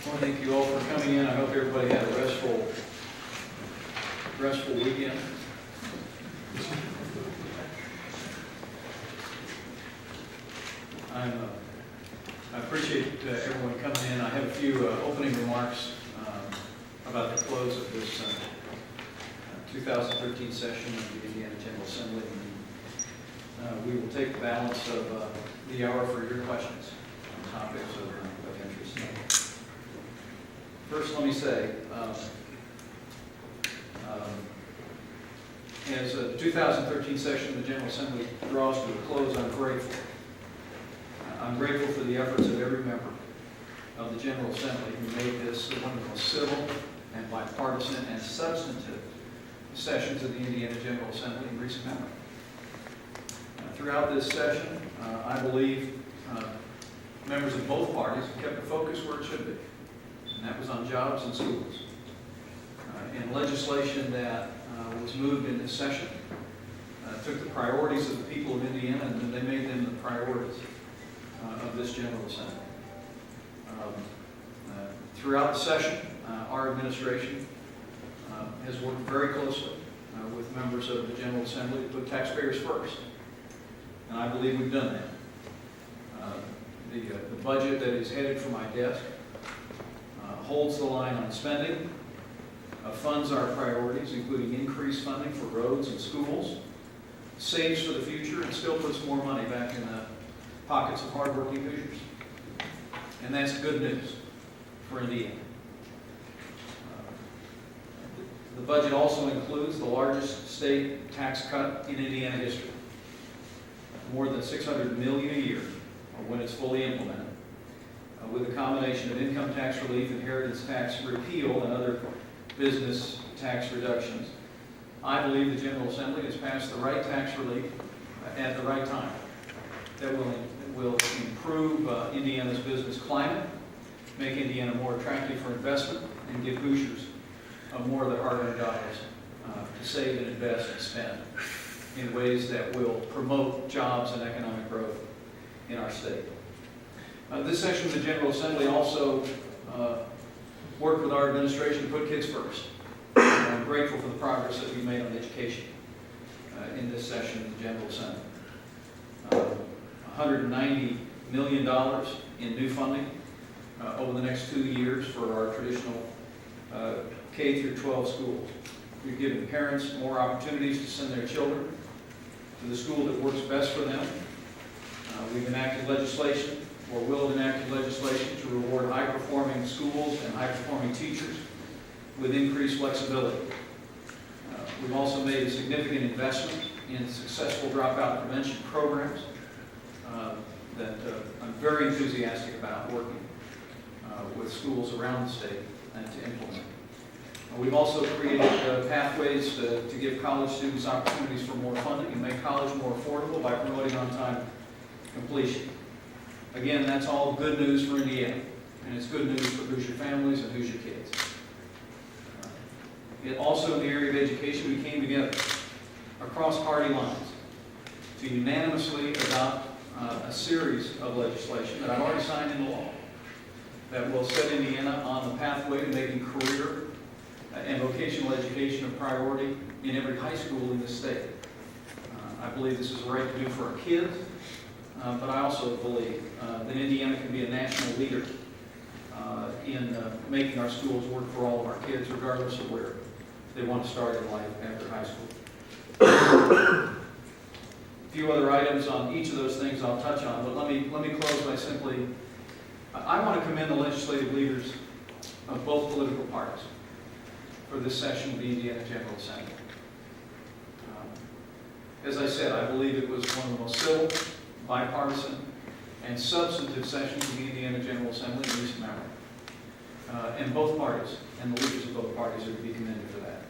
Well, thank you all for coming in. I hope everybody had a restful weekend. I appreciate everyone coming in. I have a few opening remarks about the close of this 2013 session of the Indiana General Assembly. We will take the balance of the hour for your questions on topics of interest. First, let me say, as the 2013 session of the General Assembly draws to a close, I'm grateful. I'm grateful for the efforts of every member of the General Assembly who made this one of the most civil and bipartisan and substantive sessions of the Indiana General Assembly in recent memory. Throughout this session, I believe members of both parties kept the focus where it should be, and that was on jobs and schools. And legislation that was moved in this session took the priorities of the people of Indiana and they made them the priorities of this General Assembly. Throughout the session, our administration has worked very closely with members of the General Assembly to put taxpayers first. And I believe we've done that. The budget that is headed for my desk holds the line on spending, funds our priorities, including increased funding for roads and schools, saves for the future, and still puts more money back in the pockets of hardworking Hoosiers. And that's good news for Indiana. The budget also includes the largest state tax cut in Indiana history. More than $600 million a year when it's fully implemented, with a combination of income tax relief, inheritance tax repeal, and other business tax reductions. I believe the General Assembly has passed the right tax relief at the right time that will improve Indiana's business climate, make Indiana more attractive for investment, and give Hoosiers more of their hard-earned dollars to save and invest and spend in ways that will promote jobs and economic growth in our state. This session of the General Assembly also worked with our administration to put kids first. And I'm grateful for the progress that we've made on education in this session of the General Assembly. $190 million in new funding over the next 2 years for our traditional K through 12 schools. We've given parents more opportunities to send their children to the school that works best for them. We've enacted legislation, or will have enacted legislation, to reward high-performing schools and high-performing teachers with increased flexibility. We've also made a significant investment in successful dropout prevention programs that I'm very enthusiastic about working with schools around the state and to implement. We've also created pathways to give college students opportunities for more funding and make college more affordable by promoting on-time completion. Again, that's all good news for Indiana, and it's good news for Hoosier families and Hoosier kids. Also in the area of education, we came together across party lines to unanimously adopt a series of legislation that I've already signed into law that will set Indiana on the pathway to making career and vocational education a priority in every high school in this state. I believe this is the right to do for our kids, but I also believe that Indiana can be a national leader in making our schools work for all of our kids, regardless of where they want to start in life after high school. A few other items on each of those things I'll touch on, but let me close by simply, I want to commend the legislative leaders of both political parties for this session of the Indiana General Assembly. As I said, I believe it was one of the most civil, bipartisan, and substantive sessions of the Indiana General Assembly in recent memory. And both parties, and the leaders of both parties, are to be commended for that.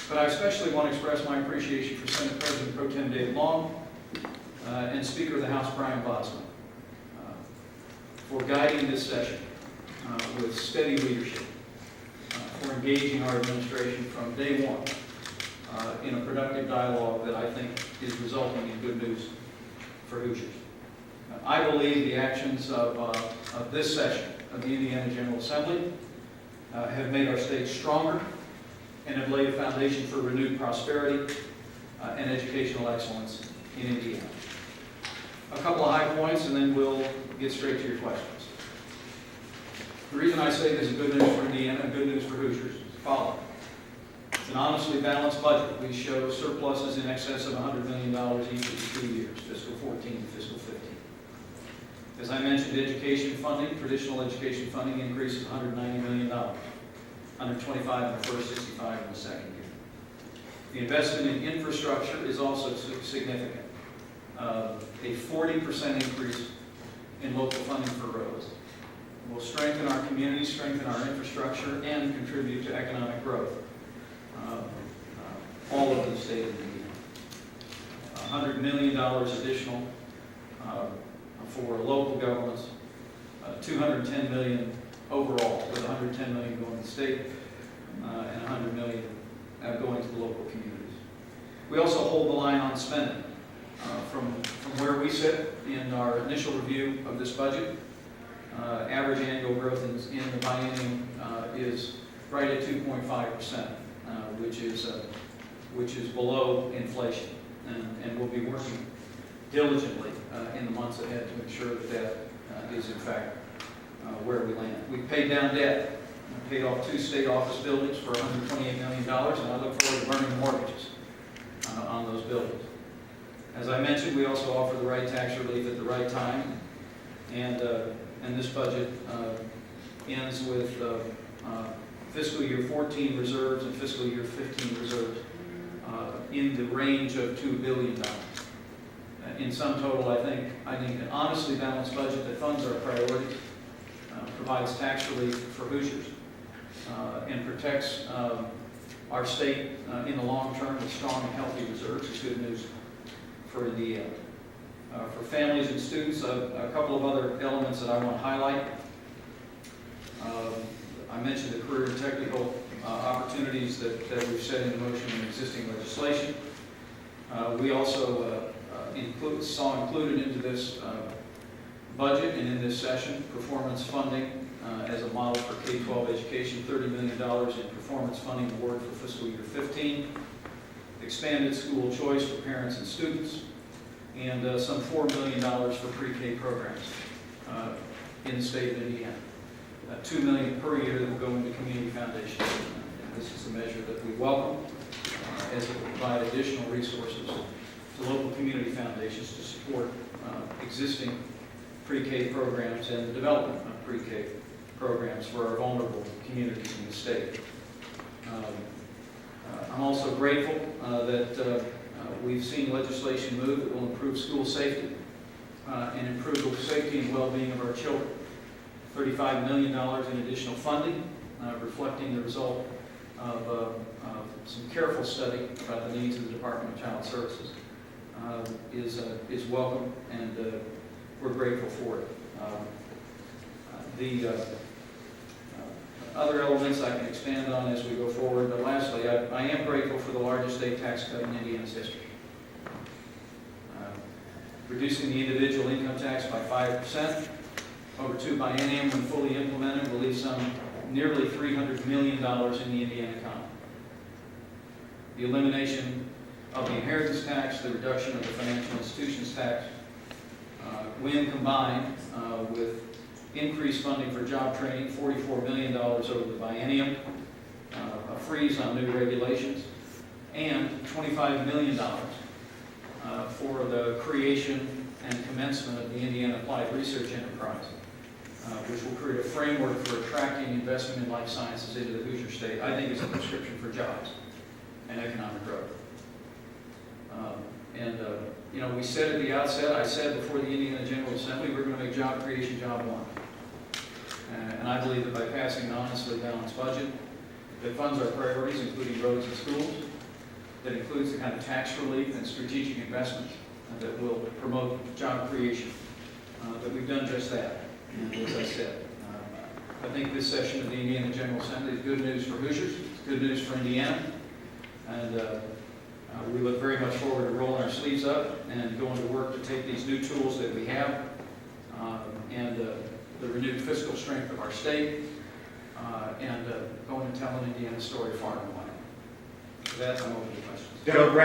But I especially want to express my appreciation for Senate President Pro Tem David Long and Speaker of the House Brian Bosma for guiding this session with steady leadership, for engaging our administration from day one in a productive dialogue that I think is resulting in good news for Hoosiers. I believe the actions of this session of the Indiana General Assembly have made our state stronger and have laid a foundation for renewed prosperity and educational excellence in Indiana. A couple of high points, and then we'll get straight to your questions. The reason I say this is good news for Indiana and good news for Hoosiers is the following. It's an honestly balanced budget. We show surpluses in excess of $100 million each of the 2 years, fiscal 14 and fiscal 15. As I mentioned, education funding, traditional education funding increases $190 million, 125 in the first, 65 in the second year. The investment in infrastructure is also significant. A 40% increase in local funding for roads will strengthen our communities, strengthen our infrastructure, and contribute to economic growth all over the state of Indiana. $100 million additional for local governments, $210 million overall, with $110 million going to the state and $100 million going to the local communities. We also hold the line on spending. From where we sit in our initial review of this budget, average annual growth in the biennium is right at 2.5%, which is below inflation, and we'll be working diligently in the months ahead to ensure that is in fact where we land. We paid down debt. We paid off 2 state office buildings for $128 million, and I look forward to burning mortgages on those buildings. As I mentioned, we also offer the right tax relief at the right time, and this budget ends with fiscal year 14 reserves and fiscal year 15 reserves in the range of $2 billion. In sum total, I think an honestly balanced budget that funds our priorities, provides tax relief for Hoosiers, and protects our state in the long term with strong and healthy reserves is good news for Indiana. For families and students, a couple of other elements that I want to highlight. I mentioned the career and technical opportunities that we've set into motion in existing legislation. We also saw included into this budget and in this session performance funding as a model for K-12 education, $30 million in performance funding award for fiscal year 15, expanded school choice for parents and students, and some $4 million for pre-K programs in the state of Indiana. $2 million per year that will go into community foundations. And this is a measure that we welcome as it will provide additional resources to local community foundations to support existing pre-K programs and the development of pre-K programs for our vulnerable communities in the state. I'm also grateful that we've seen legislation move that will improve school safety and improve the safety and well-being of our children. $35 million in additional funding, reflecting the result of some careful study about the needs of the Department of Child Services, is welcome, and we're grateful for it. The other elements I can expand on as we go forward, but lastly, I am grateful for the largest state tax cut in Indiana's history. Reducing the individual income tax by 5% over 2 biennium when fully implemented will leave some nearly $300 million in the Indiana economy. The elimination of the inheritance tax, the reduction of the financial institutions tax, when combined with increased funding for job training, $44 million over the biennium, a freeze on new regulations, and $25 million for the creation and commencement of the Indiana Applied Research Enterprise, which will create a framework for attracting investment in life sciences into the Hoosier State. I think is a prescription for jobs and economic growth. We said at the outset, I said before the Indiana General Assembly, we're going to make job creation job one. And I believe that by passing an honestly balanced budget that funds our priorities, including roads and schools, that includes the kind of tax relief and strategic investments that will promote job creation, that we've done just that. And as I said, I think this session of the Indiana General Assembly is good news for Hoosiers, it's good news for Indiana, and we look very much forward to rolling our sleeves up and going to work to take these new tools that we have and the renewed fiscal strength of our state, and going and telling Indiana's story far and wide. With that, I'm open to questions. Joe Brad.